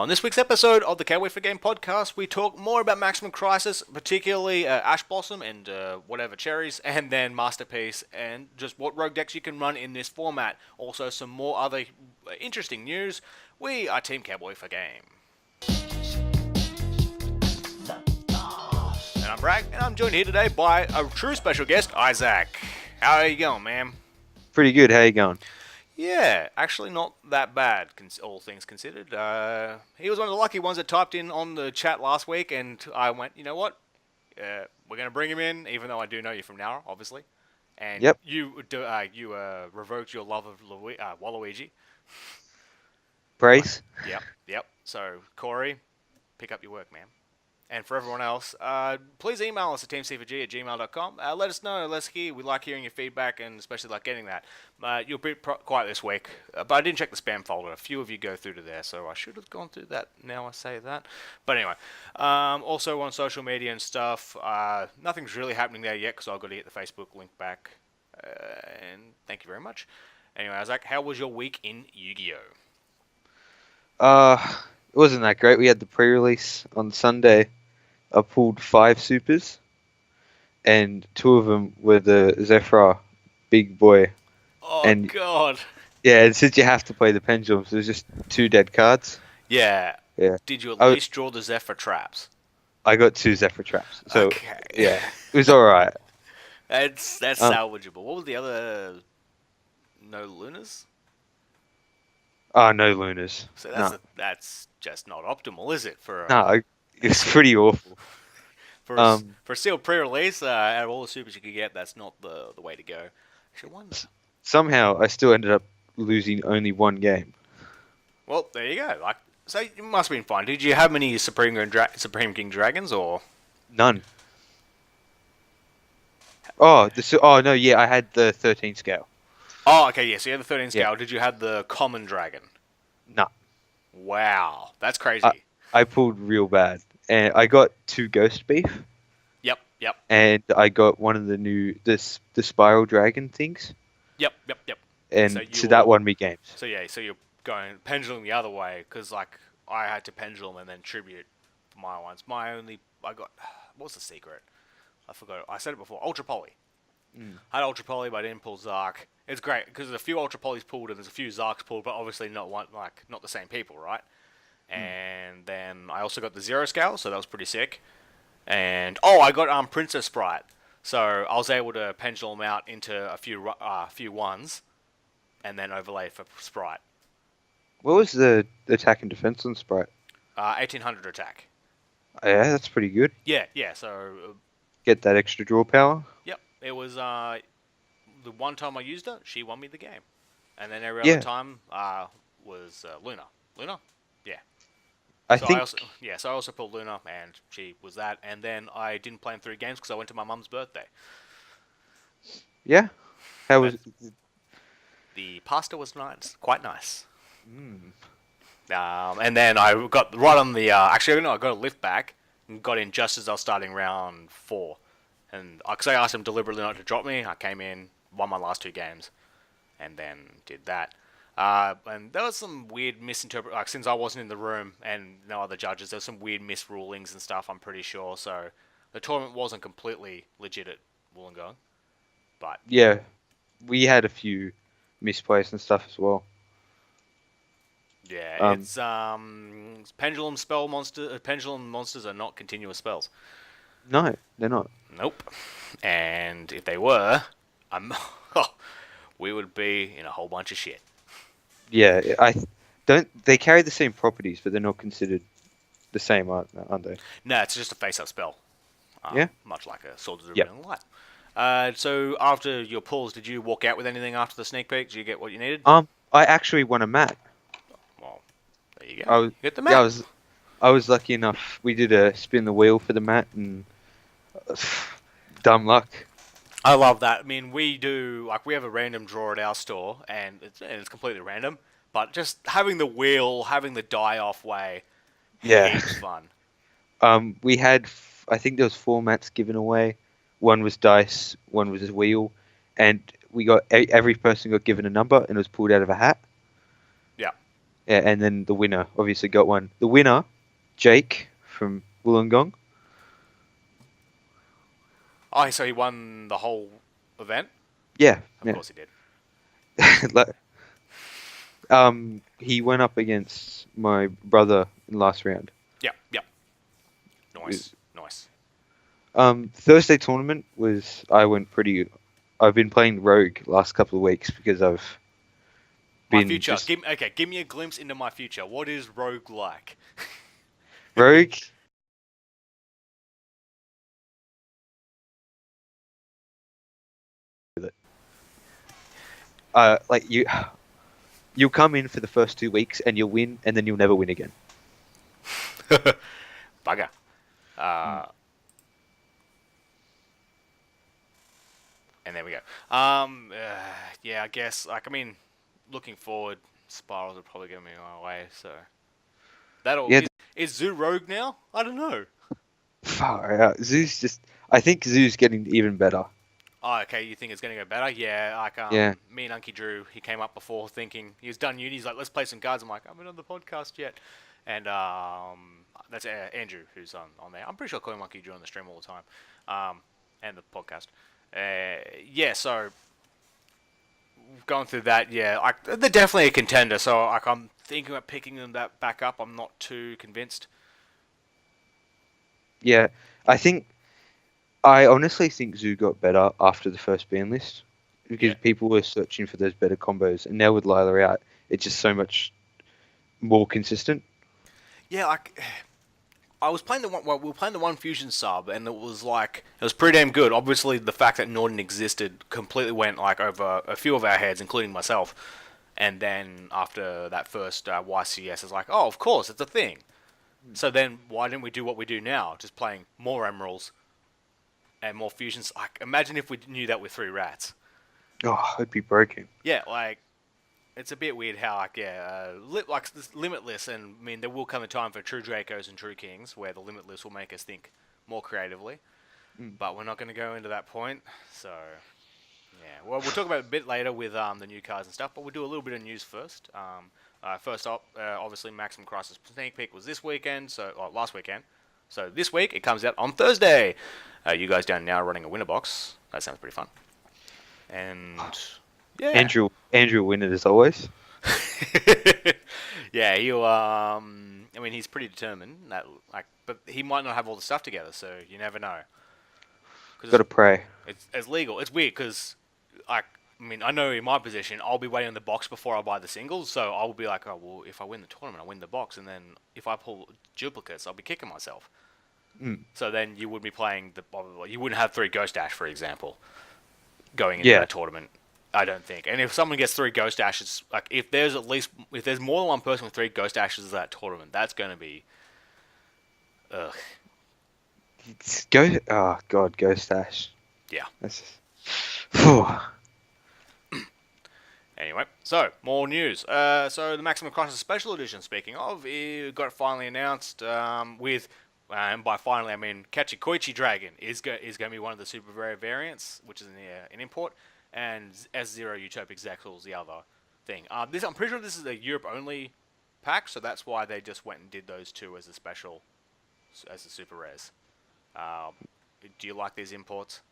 On this week's episode of the Cowboy4Game podcast, we talk more about Maximum Crisis, particularly Ash Blossom and whatever cherries, and then Masterpiece, and just what rogue decks you can run in this format. Also, some more other interesting news. We are Team Cowboy4Game. And I'm Bragg, and I'm joined here today by a true special guest, Isaac. How are you going, man? Pretty good. How you going? Yeah, actually not that bad, all things considered. He was one of the lucky ones that typed in on the chat last week, and I went, you know what? We're going to bring him in, even though I do know you from Nara, obviously. And Yep. you revoked your love of Waluigi. Brace. Yep. So, Corey, pick up your work, man. And for everyone else, please email us at teamc4g@gmail.com. Let us know. Let's hear. We like hearing your feedback, and especially like getting that. You'll be quiet this week, but I didn't check the spam folder. A few of you go through to there, so I should have gone through that. Now I say that. But anyway, also on social media and stuff, nothing's really happening there yet because I've got to get the Facebook link back. And thank you very much. Anyway, Isaac, how was your week in Yu-Gi-Oh? It wasn't that great. We had the pre-release on Sunday. I pulled 5 supers, and 2 of them were the Zephyr big boy. Oh, and God. Yeah, and since you have to play the pendulums, there's just 2 dead cards. Yeah. Yeah. Did you at least draw the Zephyr traps? I got 2 Zephyr traps. So, okay. Yeah, it was alright. That's salvageable. What was the other? No Lunas? Oh, no Lunas. So that's just not optimal, is it? It's pretty awful. For a sealed pre-release, out of all the supers you could get, that's not the way to go. Actually, wonder. Somehow, I still ended up losing only 1 game. Well, there you go. So it must have been fun. Did you have many Supreme King Dragons, or None? Oh no, yeah, I had the 13 scale. Oh, okay, yeah. So you had the 13 scale. Yeah. Did you have the common dragon? No. Wow, that's crazy. I pulled real bad, and I got 2 ghost beef. Yep. And I got one of the spiral dragon things. Yep. And so that won me games. So you're going pendulum the other way, because I had to pendulum and then tribute for my ones. What was the secret? I forgot. I said it before. Ultra Poly. I had Ultra Poly, but I didn't pull Zark. It's great because there's a few Ultra Polys pulled and there's a few Zarks pulled, but obviously not the same people, right? And then I also got the 0 scale, so that was pretty sick. And I got Princess Sprite, so I was able to pendulum out into a few ones, and then overlay for Sprite. What was the attack and defense on Sprite? 1800 attack. Yeah, that's pretty good. Yeah. So get that extra draw power. Yep. It was the one time I used her, she won me the game, and then every other time was Luna. Yeah. So I also pulled Luna, and she was that, and then I didn't play in 3 games because I went to my mum's birthday. Yeah. How was the pasta was quite nice. And then I got right on the I got a lift back and got in just as I was starting round 4, and because I asked him deliberately not to drop me, I came in, won my last 2 games, and then did that. And there was some weird misinterpretation, since I wasn't in the room and no other judges, there was some weird misrulings and stuff, I'm pretty sure. So the tournament wasn't completely legit at Wollongong. But yeah, we had a few misplays and stuff as well. Yeah, it's pendulum monsters are not continuous spells. No, they're not. Nope. And if they were, we would be in a whole bunch of shit. Yeah, they carry the same properties, but they're not considered the same, aren't they? No, it's just a face-up spell. Yeah. Much like a Sword of the Ribbon Light. So after your pulls, did you walk out with anything after the sneak peek? Did you get what you needed? I actually won a mat. Well, there you go. You get the mat. Yeah, I was lucky enough. We did a spin the wheel for the mat, and dumb luck. I love that. I mean, we have a random draw at our store, and it's completely random, but just having the wheel, having the die-off way, heaps fun. We had, I think there was 4 mats given away. One was dice, one was a wheel, and every person got given a number, and it was pulled out of a hat. Yeah. Yeah, and then the winner obviously got one. The winner, Jake from Wollongong. Oh, so he won the whole event? Yeah, Of yeah. course he did. Like, he went up against my brother in last round. Yep. Nice. Thursday tournament was I went pretty. I've been playing Rogue last couple of weeks because I've My been future. just Give me a glimpse into my future. What is Rogue like? Rogue. Like you'll come in for the first 2 weeks and you'll win, and then you'll never win again. Bugger. And there we go. Yeah, I guess. Like, I mean, looking forward, Spirals are probably going to be my way. So that'll Yeah, is Zoo Rogue now? I don't know. far out. Zoo's just. I think Zoo's getting even better. Oh, okay. You think it's going to go better? Yeah. Like Yeah. me and Unky Drew, he came up before thinking he was done uni. He's like, let's play some cards. I'm like, I'm not on the podcast yet. And that's Andrew who's on there. I'm pretty sure I call him Unky Drew on the stream all the time, and the podcast. Yeah. So going through that, yeah, they're definitely a contender. So I'm thinking about picking them that back up. I'm not too convinced. Yeah, I honestly think Zoo got better after the first ban list because Yeah. people were searching for those better combos, and now with Lila out, it's just so much more consistent. Yeah, like I was playing the one. Well, we were playing the one fusion sub, and it was pretty damn good. Obviously, the fact that Norden existed completely went like over a few of our heads, including myself. And then after that first YCS, it's like, oh, of course, it's a thing. So then, why didn't we do what we do now? Just playing more emeralds and more fusions. Like, imagine if we knew that with 3 rats. Oh, it'd be broken. Yeah, like it's a bit weird how like this limitless, and I mean there will come a time for true Dracos and true Kings where the limitless will make us think more creatively, but we're not going to go into that point. So yeah, well we'll talk about it a bit later with the new cards and stuff, but we'll do a little bit of news first. First up, obviously Maximum Crisis sneak peek was this weekend, last weekend. So this week it comes out on Thursday. You guys down now running a winner box. That sounds pretty fun. And yeah, Andrew win it as always. yeah, he'll. I mean, he's pretty determined. But he might not have all the stuff together, so you never know. Got to pray. It's legal. It's weird because, I mean, I know in my position, I'll be waiting on the box before I buy the singles, so I'll be like, oh well, if I win the tournament, I win the box, and then if I pull duplicates, I'll be kicking myself. So then you would be playing you wouldn't have 3 Ghost Dash, for example, going into that tournament. I don't think. And if someone gets 3 Ghost Dashes, like if there's more than one person with 3 Ghost Dashes at that tournament, that's going to be, ugh. Oh God, Ghost Dash. Yeah. That's just... Anyway, so more news. So the Maximum Crisis Special Edition, speaking of, it got finally announced with, and by finally I mean Kachikoichi Dragon is going to be one of the super rare variants, which is an import. And S0 Utopic Zexal's the other thing. I'm pretty sure this is a Europe-only pack, so that's why they just went and did those 2 as a special, as the super rares. Do you like these imports?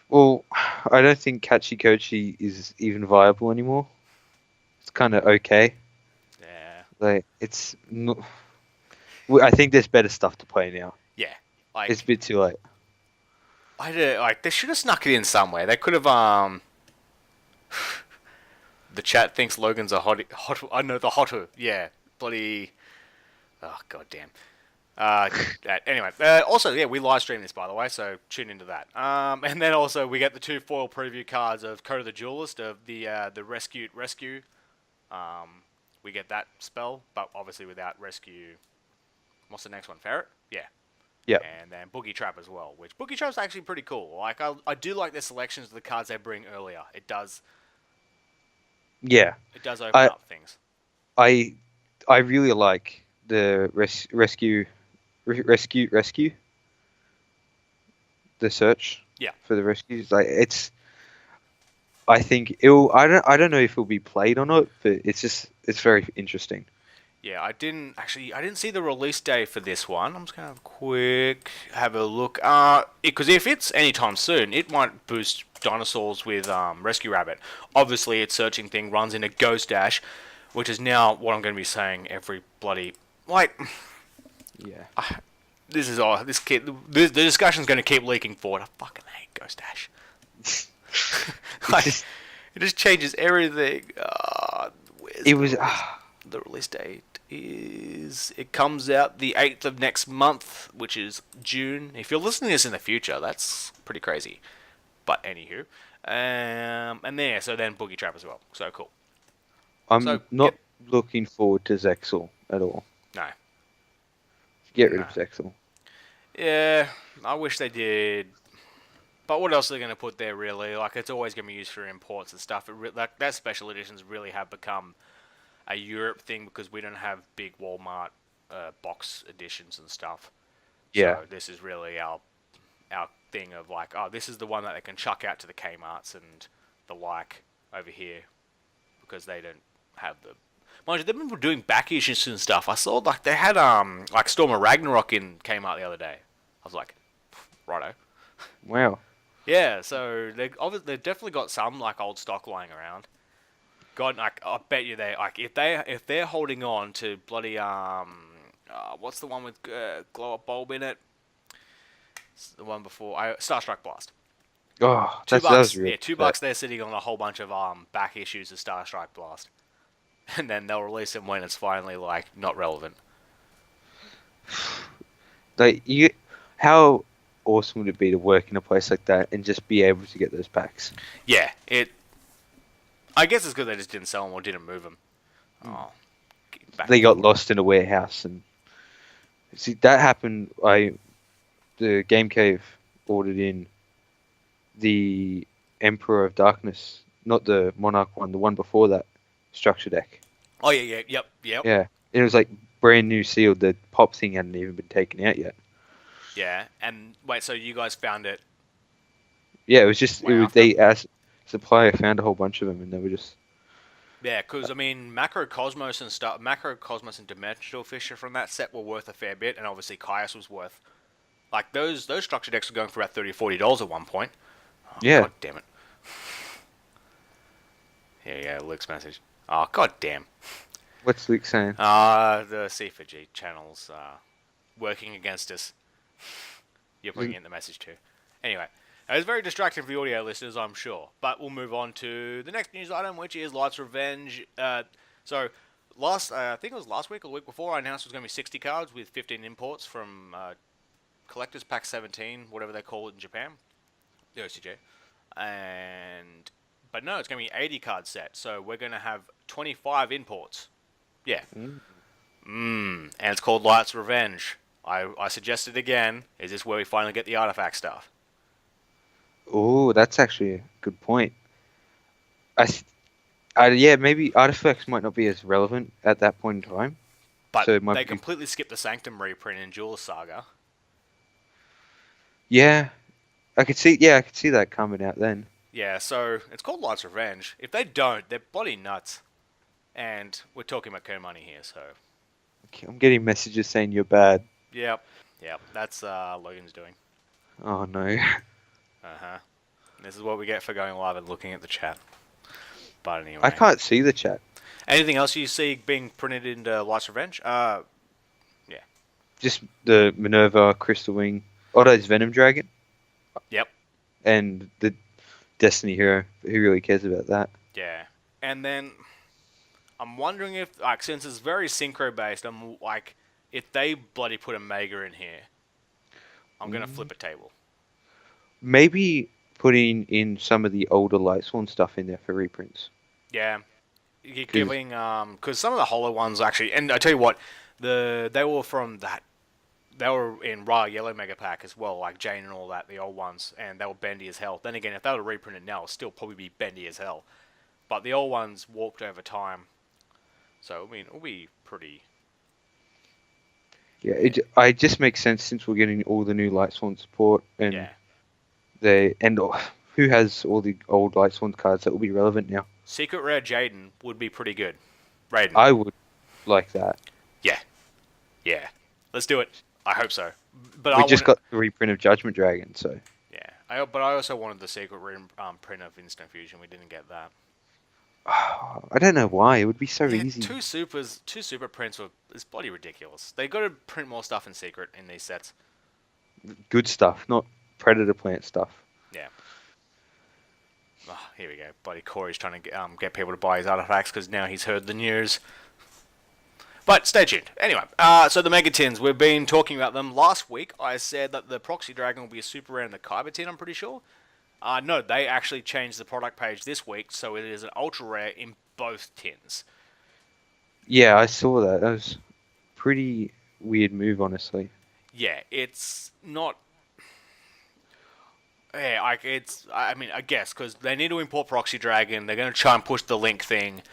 Well, I don't think Kachikochi is even viable anymore. It's kind of okay. Yeah. Like it's not... I think there's better stuff to play now. Yeah. Like it's a bit too late. They should have snuck it in somewhere. They could have the chat thinks Logan's a hot. I know the hotter. Yeah, bloody. Oh goddamn. Anyway, also yeah, we live stream this by the way, so tune into that. And then also we get the 2 foil preview cards of Code of the Duelist of the Rescue. We get that spell, but obviously without Rescue. What's the next one? Ferret? Yeah. Yeah. And then Boogie Trap as well, which Boogie Trap's actually pretty cool. Like I do like their selections of the cards they bring earlier. It does. Yeah. It does open up things. I really like the rescue. The search. Yeah. For the rescues, like it's. I think it'll. I don't know if it'll be played or not, but it's very interesting. Yeah, I didn't see the release date for this one. I'm just gonna have a look. Because if it's anytime soon, it might boost dinosaurs with Rescue Rabbit. Obviously, its searching thing runs into Ghost Dash, which is now what I'm gonna be saying every bloody like. Yeah. This is all this kid. The discussion's gonna keep leaking forward. I fucking hate Ghost Dash. Like, it just changes everything. It was. The release date is it comes out the 8th of next month, which is June. If you're listening to this in the future, that's pretty crazy. But anywho, and there, so then Boogie Trap as well. So cool. I'm not looking forward to Zexal at all. No. Get rid of Zexal. Yeah, I wish they did. But what else are they going to put there, really? Like, it's always going to be used for imports and stuff. That special editions really have become a Europe thing because we don't have big Walmart box editions and stuff. Yeah. So this is really our thing of like, oh, this is the one that they can chuck out to the Kmarts and the like over here because they don't have the. Mind you, they've been doing back issues and stuff. I saw like they had like Storm of Ragnarok in Kmart the other day. I was like, righto. Wow. Yeah, so they've definitely got some like old stock lying around. God, like I bet you they like if they're holding on to bloody what's the one with glow up bulb in it? It's the one before Starstrike Blast. Oh, $2. that was real. Yeah, $2. They're sitting on a whole bunch of back issues of Starstrike Blast, and then they'll release them when it's finally like not relevant. Like how awesome would it be to work in a place like that and just be able to get those packs? Yeah, I guess it's because they just didn't sell them or didn't move them. Oh, they got lost in a warehouse, and see that happened. The Game Cave ordered in the Emperor of Darkness, not the Monarch one, the one before that structure deck. Oh yeah, yep. Yeah, it was like brand new sealed. The pop thing hadn't even been taken out yet. Yeah, and wait, so you guys found it? Yeah, it was just they asked supplier found a whole bunch of them, and they were just. Yeah, because I mean, Macro Cosmos and Dimensional Fisher from that set were worth a fair bit, and obviously Caius was worth. Like those structure decks were going for about $30-$40 at one point. Oh, yeah. God damn it. Yeah, Luke's message. Oh, god damn. What's Luke saying? The C4G channel's working against us. You're bringing in the message too. Anyway, it was very distracting for the audio listeners, I'm sure. But we'll move on to the next news item, which is Light's Revenge. I think it was last week or the week before, I announced it was going to be 60 cards with 15 imports from Collector's Pack 17, whatever they call it in Japan. The OCJ. But no, it's going to be 80 card set. So we're going to have 25 imports. Yeah. And it's called Light's Revenge. I suggested again, is this where we finally get the artifact stuff? Oh, that's actually a good point. Yeah, maybe artifacts might not be as relevant at that point in time. But so they completely skipped the Sanctum reprint in Jewel Saga. Yeah, I could see that coming out then. Yeah, so it's called Light's Revenge. If they don't, they're bloody nuts. And we're talking about money here, so. Okay, I'm getting messages saying you're bad. Yep. That's Logan's doing. Oh no. Uh-huh. This is what we get for going live and looking at the chat. But anyway. I can't see the chat. Anything else you see being printed into Light's Revenge? Yeah. Just the Minerva Crystal Wing. Otto's Venom Dragon. Yep. And the Destiny Hero. Who really cares about that? Yeah. And then I'm wondering if, like, since it's very synchro based, I'm like, if they bloody put a Mega in here, I'm gonna flip a table. Maybe putting in some of the older Lightsworn stuff in there for reprints. Yeah, you're giving because some of the Holo ones actually, and I tell you what, they were in Raw Yellow Mega Pack as well, like Jane and all that, the old ones, and they were bendy as hell. Then again, if they were reprinted now, it'll still probably be bendy as hell. But the old ones warped over time, so I mean, it'll be pretty. Yeah, it just makes sense since we're getting all the new Lightsworn support and Who has all the old Light Sworn cards that will be relevant now? Secret Rare Jaden would be pretty good. Raiden. I would like that. Yeah. Yeah. Let's do it. I hope so. But We I just want got the reprint of Judgment Dragon, so yeah. But I also wanted the Secret Rare print of Instant Fusion. We didn't get that. I don't know why. It would be so Yeah, easy. two super prints is bloody ridiculous. They got to print more stuff in Secret in these sets. Good stuff, not Predator Plant stuff. Yeah. Oh, here we go. Bloody Corey's trying to get people to buy his artifacts because now he's heard the news. But stay tuned. Anyway, so the Megatons, we've been talking about them. Last week, I said that the Proxy Dragon will be a super rare in the Kyber tin, I'm pretty sure. No, they actually changed the product page this week, so it is an ultra rare in both tins. Yeah, I saw that. That was a pretty weird move, honestly. Yeah, it's not... Yeah, I guess, because they need to import Proxy Dragon, they're going to try and push the link thing.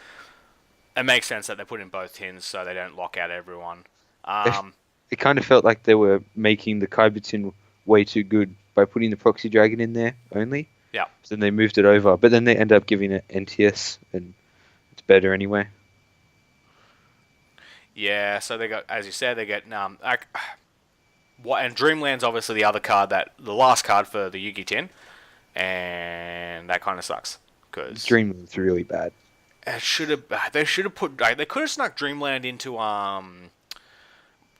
It makes sense that they put in both tins so they don't lock out everyone. It kind of felt like they were making the Kyber tin way too good by putting the Proxy Dragon in there only. Yeah. So then they moved it over, but then they end up giving it NTS, and it's better anyway. Yeah, so they got, as you said, they get and Dreamland's obviously the last card for the Yugi tin, and that kind of sucks because Dreamland's really bad. they should have put they could have snuck Dreamland into either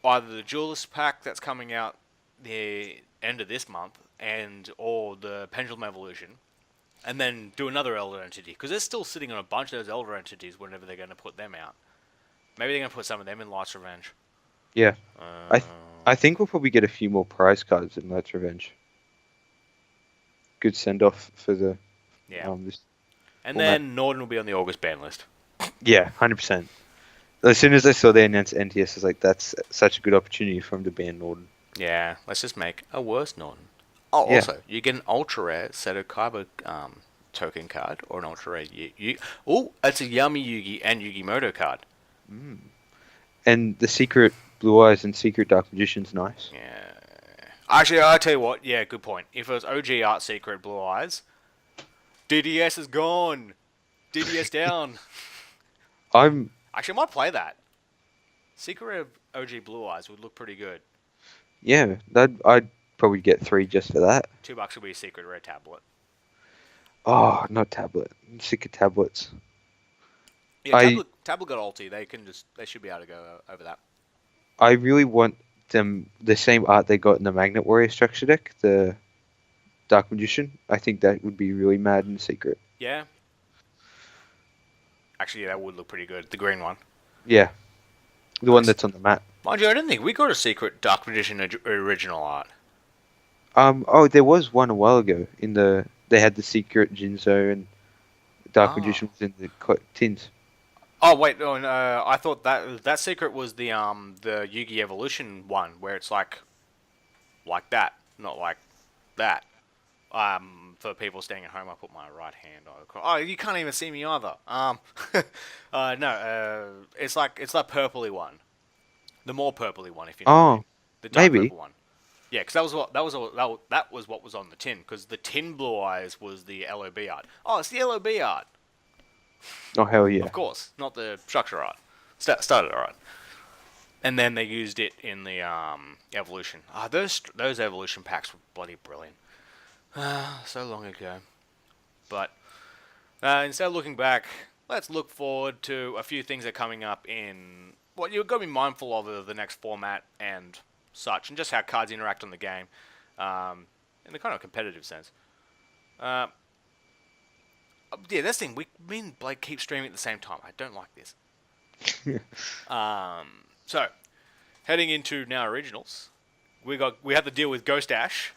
the Duelist pack that's coming out the end of this month or the Pendulum Evolution, and then do another Elder Entity because they're still sitting on a bunch of those Elder Entities whenever they're going to put them out. Maybe they're going to put some of them in Light's Revenge. Yeah. I think we'll probably get a few more prize cards in Light's Revenge. Good send-off for the... Yeah. This and format. then Norden will be on the August ban list. Yeah, 100%. As soon as I saw they announced NTS, I was like, that's such a good opportunity for him to ban Norden. Yeah, let's just make a worse Norden. Oh, Yeah. Also, you get an ultra rare Seto Kaiba token card or an ultra rare Oh, it's a Yami Yugi and Yugi Moto card. And the secret Blue Eyes and secret Dark Magician's nice. Yeah. Actually, I'll tell you what. Yeah, good point. If it was OG Art Secret Blue Eyes, DDS is gone. DDS down. Actually, I might play that. Secret OG Blue Eyes would look pretty good. Yeah, I'd probably get 3 just for that. $2 would be a secret rare tablet. Oh, not tablet. I'm sick of tablets. Yeah, tablet got ulti. They should be able to go over that. I really want them the same art they got in the Magnet Warrior structure deck, the Dark Magician. I think that would be really mad in secret. Yeah. Actually, yeah, that would look pretty good. The green one. Yeah. The one that's on the map. Mind you, I didn't think we got a secret Dark Magician original art. Oh, there was one a while ago. They had the secret Jinzo and Dark Magician was in the tins. Oh wait, no, I thought that secret was the Yugi Evolution one, where it's like that, not like that. For people staying at home, I put my right hand on. Oh, you can't even see me either. No, it's that purpley one, the more purpley one, if you know. What I mean. The dark maybe. purple one. Yeah, because that was what was on the tin. Because the tin Blue Eyes was the LOB art. Oh, it's the LOB art. Oh, hell yeah. Of course, not the structure art. Started art. And then they used it in the evolution. Those evolution packs were bloody brilliant. So long ago. But instead of looking back, let's look forward to a few things that are coming up in what you've got to be mindful of the next format and such, and just how cards interact on the game in the kind of competitive sense. Yeah, that's the thing. Me and Blake keep streaming at the same time. I don't like this. So, heading into now originals, we have to deal with Ghost Ash,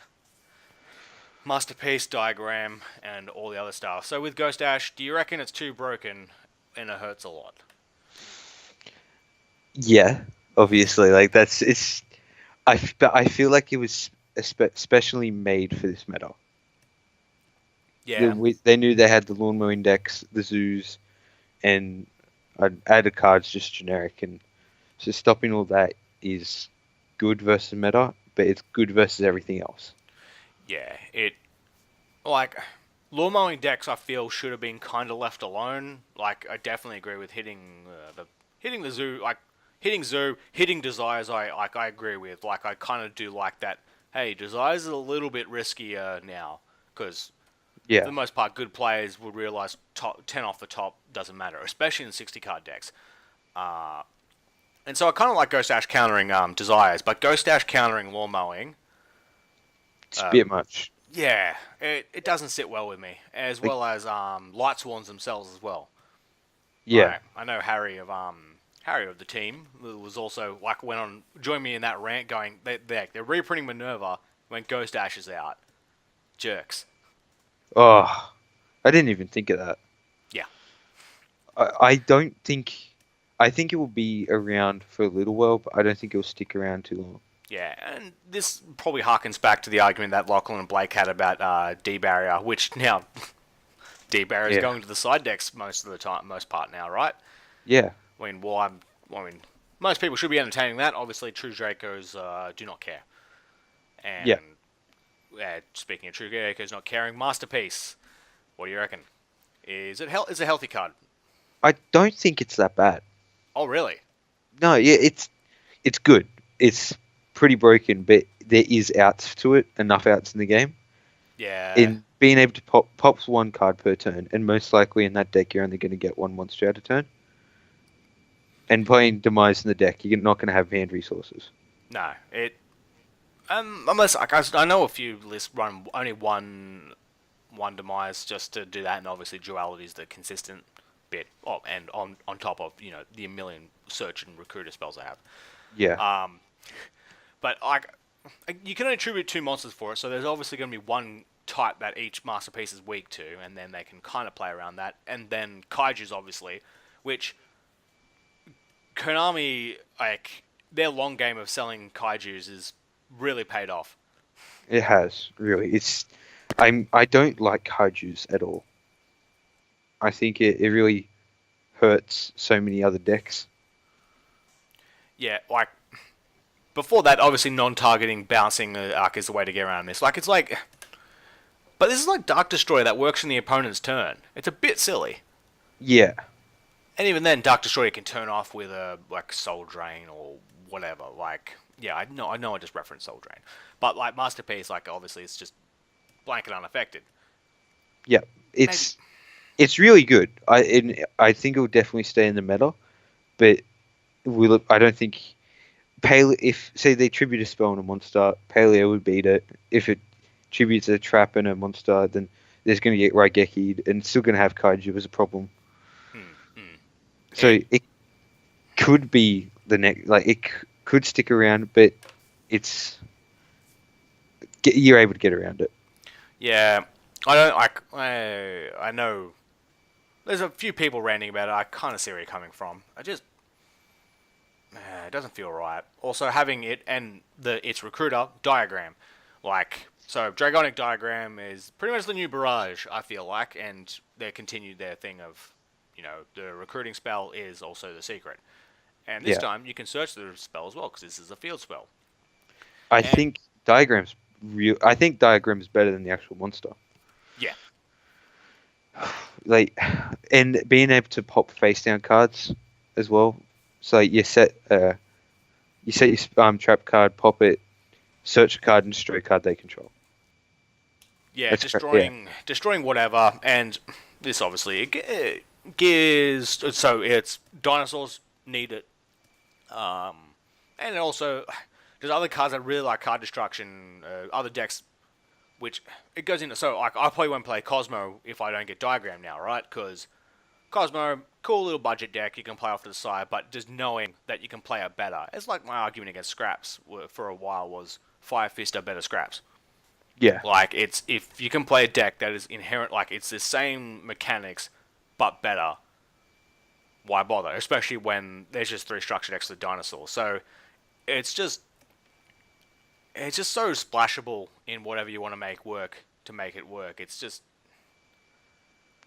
Masterpiece, Diagram, and all the other stuff. So with Ghost Ash, do you reckon it's too broken and it hurts a lot? Yeah, obviously. Like it's. I feel like it was especially made for this meta. Yeah. They knew they had the Lawnmower Index, the Zoos, and added cards just generic. And so stopping all that is good versus meta, but it's good versus everything else. Yeah, lawn mowing decks, I feel, should have been kind of left alone. Like, I definitely agree with hitting the zoo, like hitting desires. I agree with. Like, I kind of do like that. Hey, desires is a little bit riskier now because for Yeah, the most part, good players would realize 10 off the top doesn't matter, especially in 60 card decks. And so I kind of like Ghost Dash countering desires, but Ghost Dash countering lawn mowing, it's a bit much. yeah, it doesn't sit well with me, as Like, well as Light Swans themselves as well. yeah. I know Harry of the team was also like went on joined me in that rant, going they're reprinting Minerva when Ghost Dash is out, jerks. Oh, I didn't even think of that. Yeah, I don't think. I think it will be around for a little while, but I don't think it will stick around too long. yeah, and this probably harkens back to the argument that Lachlan and Blake had about D barrier, which now D barrier is Yeah. going to the side decks most of the time, most part now, right? Yeah. I mean, most people should be entertaining that. Obviously, true Dracos do not care. And Yeah. speaking of true Dracos not caring, Masterpiece. What do you reckon? Is a healthy card? I don't think it's that bad. Oh, really? No, yeah, it's good. It's pretty broken, but there is outs to it, enough outs in the game. Yeah. In being able to pops one card per turn, and most likely in that deck you're only going to get one monster at a turn. And playing Demise in the deck, you're not going to have hand resources. No, it. Unless like, I know a few lists run only one demise just to do that, and obviously duality is the consistent bit. Oh, and on top of the million search and recruiter spells I have. Yeah. But like, you can only attribute 2 monsters for it, so there's obviously going to be one type that each masterpiece is weak to, and then they can kind of play around that. And then Kaiju's obviously, which Konami, like, their long game of selling Kaijus is really paid off. It has, really. I don't like kaijus at all. I think it really hurts so many other decks. Yeah, like, before that, obviously non-targeting bouncing the arc is the way to get around this. Like, it's like... But this is like Dark Destroyer that works in the opponent's turn. It's a bit silly. Yeah. And even then, Dark Destroyer can turn off with a like Soul Drain or whatever. Like, yeah, I know I just referenced Soul Drain, but like Masterpiece, like obviously it's just blanket unaffected. Yeah. It's really good. I think it will definitely stay in the meta, but I don't think if say they tribute a spell on a monster, Paleo would beat it. If it tributes a trap and a monster, then there's going to get Raigeki'd, and it's still going to have Kaiju as a problem. So it could be the next, like it could stick around, but you're able to get around it. Yeah, I don't like. I know there's a few people ranting about it. I kind of see where you're coming from. It doesn't feel right. Also, having it and its recruiter diagram, like, so Dragonic Diagram is pretty much the new Barrage, I feel like, and they continued their thing of, the recruiting spell is also the secret. And this time you can search the spell as well, because this is a field spell. I think Diagram's better than the actual monster. Yeah. Like, and being able to pop face down cards as well. So you set your trap card, pop it, search a card, and destroy a card they control. Yeah, destroying whatever, and this obviously gears. So it's dinosaurs need it, and also there's other cards that really like card destruction. Other decks, which it goes into. So like I probably won't play Cosmo if I don't get Diagram now, right? Because Cosmo, cool little budget deck you can play off to the side, but just knowing that you can play it better. It's like my argument against Scraps for a while was Fire Fist are better Scraps. Yeah. Like, it's if you can play a deck that is inherent, like it's the same mechanics but better, why bother? Especially when there's just 3 structure decks with dinosaurs. So it's just so splashable in whatever you want to make it work. It's just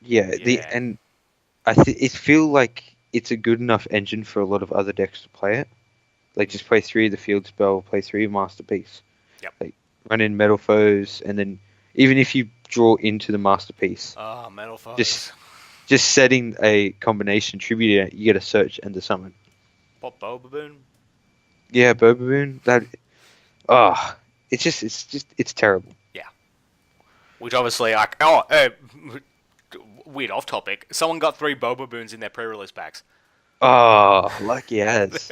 and it feel like it's a good enough engine for a lot of other decks to play it. Like just play 3 of the field spell, play 3 of Masterpiece. Yep. Like run in Metal Foes, and then even if you draw into the masterpiece. Oh, metal foes. Just setting a combination tribute, you get a search and a summon. Pop Bobaboon. Yeah, Bobaboon. It's terrible. Yeah. Which obviously, weird off topic. Someone got 3 Bobaboons in their pre-release packs. Oh, lucky as.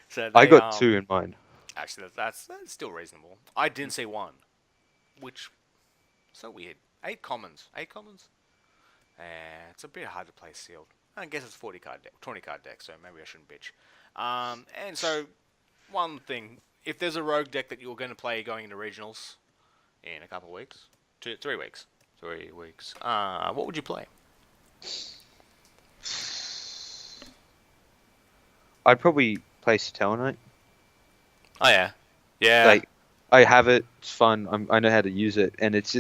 So I got 2 in mine. Actually, that's still reasonable. I didn't see 1, which so weird. 8 commons. It's a bit hard to play sealed. I guess it's 20 card deck, so maybe I shouldn't bitch. And so one thing, if there's a rogue deck that you're going to play going into regionals in a couple of weeks, 3 weeks, what would you play? I'd probably play Satellarknight. Oh yeah, yeah. Like, I have it. It's fun. I know how to use it, and it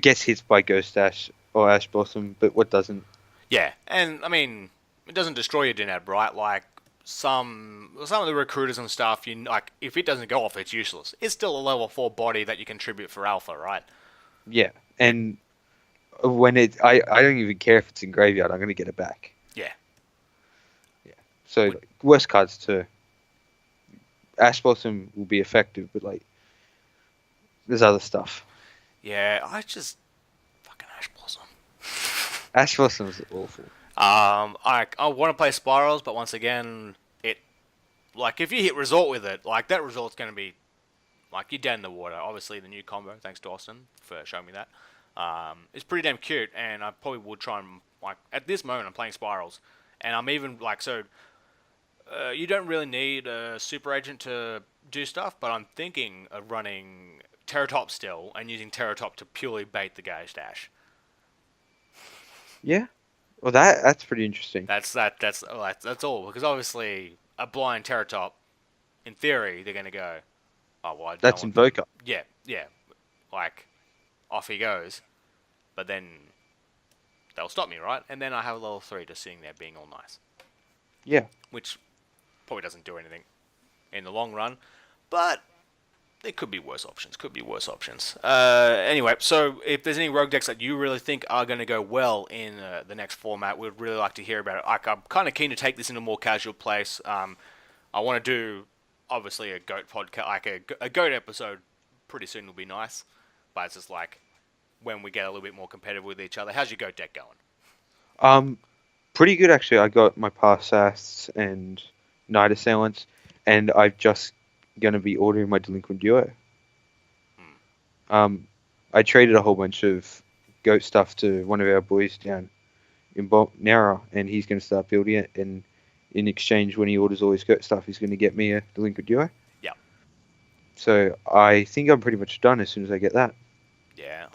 gets hit by Ghost Ash or Ash Blossom, but what doesn't? Yeah, and I mean, it doesn't destroy your Dinab, right? Like some of the recruiters and stuff, if it doesn't go off, it's useless. It's still a level 4 body that you contribute for alpha, right? Yeah, and when I don't even care if it's in graveyard. I'm going to get it back. Yeah. So worst cards too. Ash Blossom will be effective, but there's other stuff. Yeah, fucking Ash Blossom. Ash Blossom is awful. I want to play Spirals, but once again, if you hit Resort with it, that Resort's going to be you're dead in the water. Obviously, the new combo, thanks to Austin for showing me that. It's pretty damn cute, and I probably would try and at this moment I'm playing Spirals, and I'm even you don't really need a super agent to do stuff, but I'm thinking of running Terratop still and using Terratop to purely bait the Ghost Ash. Yeah, well that's pretty interesting. That's all, because obviously a blind Terratop, in theory, they're gonna go, oh well. That's Invoker. Yeah, off he goes, but then they'll stop me, right? And then I have a level 3 just sitting there being all nice. Yeah, which probably doesn't do anything in the long run, but there could be worse options. Anyway, so if there's any rogue decks that you really think are going to go well in the next format, we'd really like to hear about it. I'm kind of keen to take this in a more casual place. I want to do, obviously, a GOAT podcast, a GOAT episode pretty soon will be nice, but it's just when we get a little bit more competitive with each other. How's your GOAT deck going? Pretty good actually. I got my Parsass and Night Assailants, and I'm just gonna be ordering my Delinquent Duo. I traded a whole bunch of goat stuff to one of our boys down in Nara, and he's gonna start building it. And in exchange, when he orders all his goat stuff, he's gonna get me a Delinquent Duo. Yeah. So I think I'm pretty much done as soon as I get that. Yeah,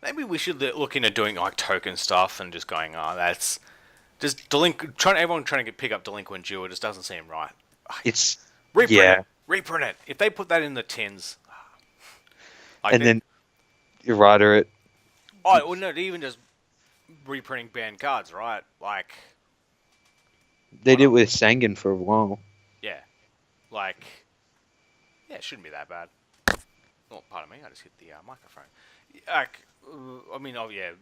maybe we should look into doing token stuff and just going, that's just everyone trying to pick up Delinquent Duo. It just doesn't seem right. It's reprint it. If they put that in the tins, then you rider it. Oh, well, no, even just reprinting banned cards, right? They did it with Sangan for a while. Yeah, it shouldn't be that bad. Oh, pardon me, I just hit the microphone.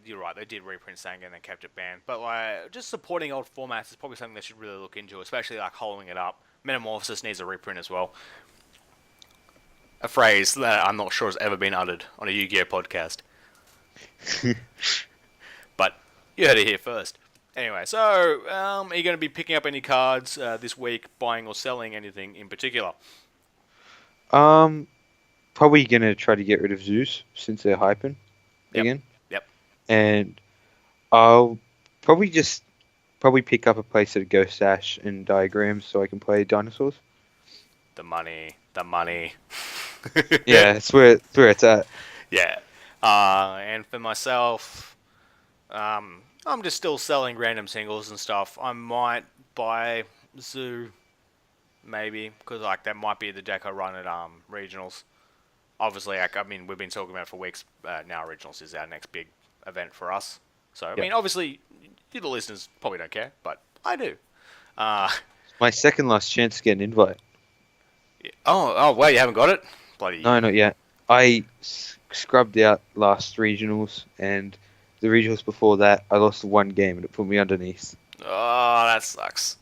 You're right. They did reprint Sangan and kept it banned. But just supporting old formats is probably something they should really look into, especially holding it up. Metamorphosis needs a reprint as well. A phrase that I'm not sure has ever been uttered on a Yu-Gi-Oh podcast. But you heard it here first. Anyway, so are you going to be picking up any cards this week, buying or selling anything in particular? Probably gonna try to get rid of Zeus since they're hyping again. Yep. And I'll probably pick up a playset of Ghost Ash and Diagrams so I can play dinosaurs. The money. Yeah, that's where it's at. Yeah. And for myself, I'm just still selling random singles and stuff. I might buy Zoo, maybe, because that might be the deck I run at regionals. Obviously, we've been talking about it for weeks. Now regionals is our next big event for us. So, obviously, you the listeners probably don't care, but I do. My second last chance to get an invite. Oh, well, you haven't got it? Bloody. No, not yet. I scrubbed out last regionals, and the regionals before that, I lost one game, and it put me underneath. Oh, that sucks.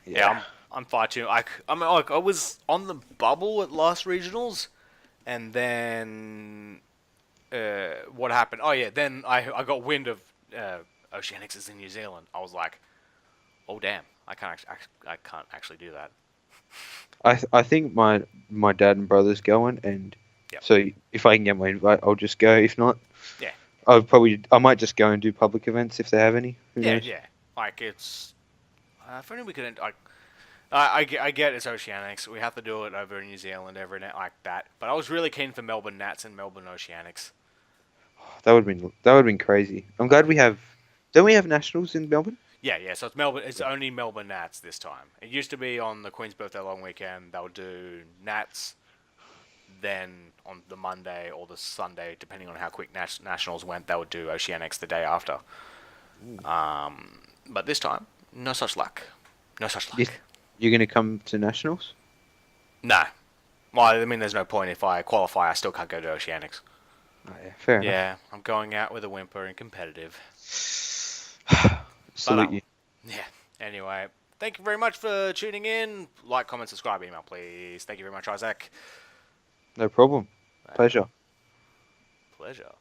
Yeah, Yeah. I'm far too. I mean, like I was on the bubble at last regionals, and then what happened? Oh yeah, then I got wind of Oceanics is in New Zealand. I was like, oh damn, I can't actually do that. I think my dad and brother's going, and Yep. so if I can get my invite, I'll just go. If not, Yeah. I might just go and do public events if they have any. Who Yeah, knows? yeah. Like it's. If only we could. I get it's Oceanics. We have to do it over in New Zealand every night like that. But I was really keen for Melbourne Nats and Melbourne Oceanics. That would have been crazy. I'm glad we have. Don't we have nationals in Melbourne? Yeah, yeah. So it's Melbourne. It's Yeah. only Melbourne Nats this time. It used to be on the Queen's Birthday long weekend. They would do Nats, then on the Monday or the Sunday, depending on how quick nationals went, they would do Oceanics the day after. But this time, no such luck. No such You, luck. you're gonna come to nationals? No. Well, I mean, there's no point. If I qualify, I still can't go to Oceanics. Oh, yeah, fair enough. Yeah, I'm going out with a whimper and competitive. But Salute you. yeah. Anyway, thank you very much for tuning in. Like, comment, subscribe, email, please. Thank you very much, Isaac. No problem. Pleasure. Pleasure.